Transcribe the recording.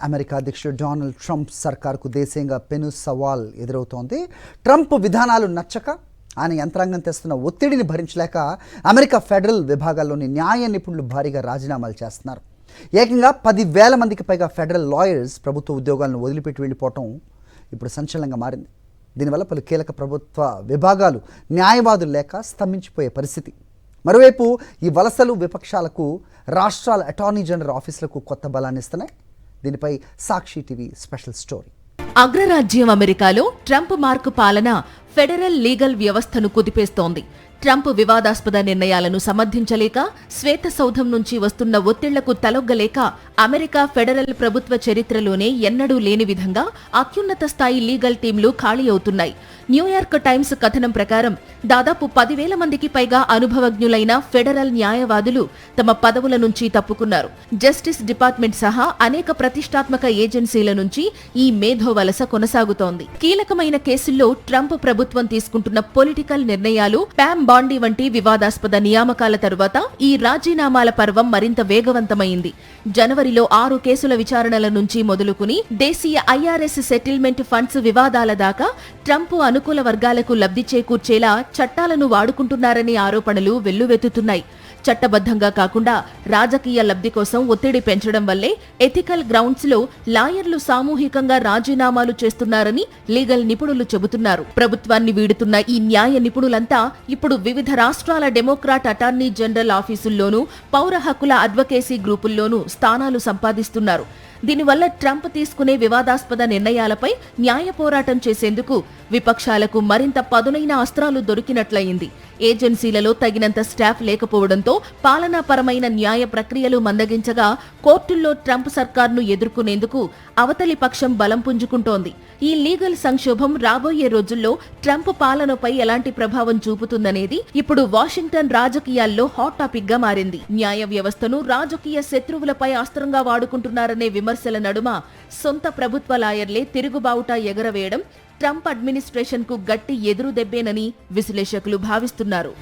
America అధ్యక్షుడు Donald Trump సర్కార్కు దేశీయంగా పెను సవాల్ ఎదురవుతోంది. ట్రంప్ విధానాలు నచ్చక ఆయన యంత్రాంగం తెస్తున్న ఒత్తిడిని భరించలేక అమెరికా ఫెడరల్ విభాగాల్లోని న్యాయ నిపుణులు భారీగా రాజీనామాలు చేస్తున్నారు. ఏకంగా 10,000 మందికి పైగా ఫెడరల్ లాయర్స్ ప్రభుత్వ ఉద్యోగాలను వదిలిపెట్టి వెళ్ళిపోవటం ఇప్పుడు సంచలనంగా మారింది. దీనివల్ల పలు కీలక ప్రభుత్వ విభాగాలు న్యాయవాదులు లేక స్తంభించిపోయే పరిస్థితి. మరోవైపు ఈ వలసలు విపక్షాలకు రాష్ట్రాల అటార్నీ జనరల్ ఆఫీసులకు కొత్త బలాన్ని ఇస్తున్నాయి. దీనిపై సాక్షి టీవీ స్పెషల్ స్టోరీ. అగ్రరాజ్యం అమెరికాలో ట్రంప్ మార్కు పాలన ఫెడరల్ లీగల్ వ్యవస్థను కుదిపేస్తోంది. ట్రంప్ వివాదాస్పద నిర్ణయాలను సమర్థించలేక, శ్వేతసౌధం నుంచి వస్తున్న ఒత్తిళ్లకు తలొగ్గలేక అమెరికా ఫెడరల్ ప్రభుత్వ చరిత్రలోనే ఎన్నడూ లేని విధంగా అత్యున్నత స్థాయి లీగల్ టీంలు ఖాళీ అవుతున్నాయి. న్యూయార్క్ టైమ్స్ కథనం ప్రకారం దాదాపు 10,000 మందికి పైగా అనుభవజ్ఞులైన ఫెడరల్ న్యాయవాదులు తమ పదవుల నుంచి తప్పుకున్నారు. జస్టిస్ డిపార్ట్మెంట్ సహా అనేక ప్రతిష్టాత్మక ఏజెన్సీల నుంచి ఈ మేధో వలస కొనసాగుతోంది. కీలకమైన కేసుల్లో ట్రంప్ ప్రభుత్వం తీసుకుంటున్న పొలిటికల్ నిర్ణయాలు, ప్యామ్ బాండీ వంటి వివాదాస్పద నియామకాల తరువాత ఈ రాజీనామాల పర్వం మరింత వేగవంతమైంది. జనవరిలో 6 కేసుల విచారణల నుంచి మొదలుకుని దేశీయ ఐఆర్ఎస్ సెటిల్మెంట్ ఫండ్స్ వివాదాల దాకా ట్రంప్ అనుకూల వర్గాలకు లబ్ధి చేకూర్చేలా చట్టాలను వాడుకుంటున్నారనే ఆరోపణలు వెల్లువెత్తుతున్నాయి. చట్టబద్ధంగా కాకుండా రాజకీయ లబ్ధి కోసం ఒత్తిడి పెంచడం వల్లే ఎథికల్ గ్రౌండ్స్ లో లాయర్లు సామూహికంగా రాజీనామాలు చేస్తున్నారని లీగల్ నిపుణులు చెబుతున్నారు. ప్రభుత్వాన్ని వీడుతున్న ఈ న్యాయ నిపుణులంతా ఇప్పుడు వివిధ రాష్ట్రాల డెమోక్రాట్ అటార్నీ జనరల్ ఆఫీసుల్లోనూ, పౌర హక్కుల అడ్వకేసీ గ్రూపుల్లోనూ స్థానాలు సంపాదిస్తున్నారు. దీనివల్ల ట్రంప్ తీసుకునే వివాదాస్పద నిర్ణయాలపై న్యాయ పోరాటం చేసేందుకు విపక్షాలకు మరింత పదునైన అస్త్రాలు దొరికినట్లయింది. ఏజెన్సీలలో తగినంత స్టాఫ్ లేకపోవడంతో పాలనాపరమైన న్యాయ ప్రక్రియలు మందగించగా కోర్టుల్లో ట్రంప్ సర్కార్ను ఎదుర్కొనేందుకు అవతలి పక్షం బలం పుంజుకుంటోంది. ఈ లీగల్ సంక్షోభం రాబోయే రోజుల్లో ట్రంప్ పాలనపై ఎలాంటి ప్రభావం చూపుతుందనేది ఇప్పుడు వాషింగ్టన్ రాజకీయాల్లో హాట్ టాపిక్ గా మారింది. న్యాయ వ్యవస్థను రాజకీయ శత్రువులపై అస్త్రంగా వాడుకుంటున్నారనే విమర్శల నడుమ సొంత ప్రభుత్వ లాయర్లే తిరుగుబావుటా ఎగరవేయడం ట్రంప్ అడ్మినిస్ట్రేషన్ కు గట్టి ఎదురు దెబ్బేనని విశ్లేషకులు భావిస్తున్నారు.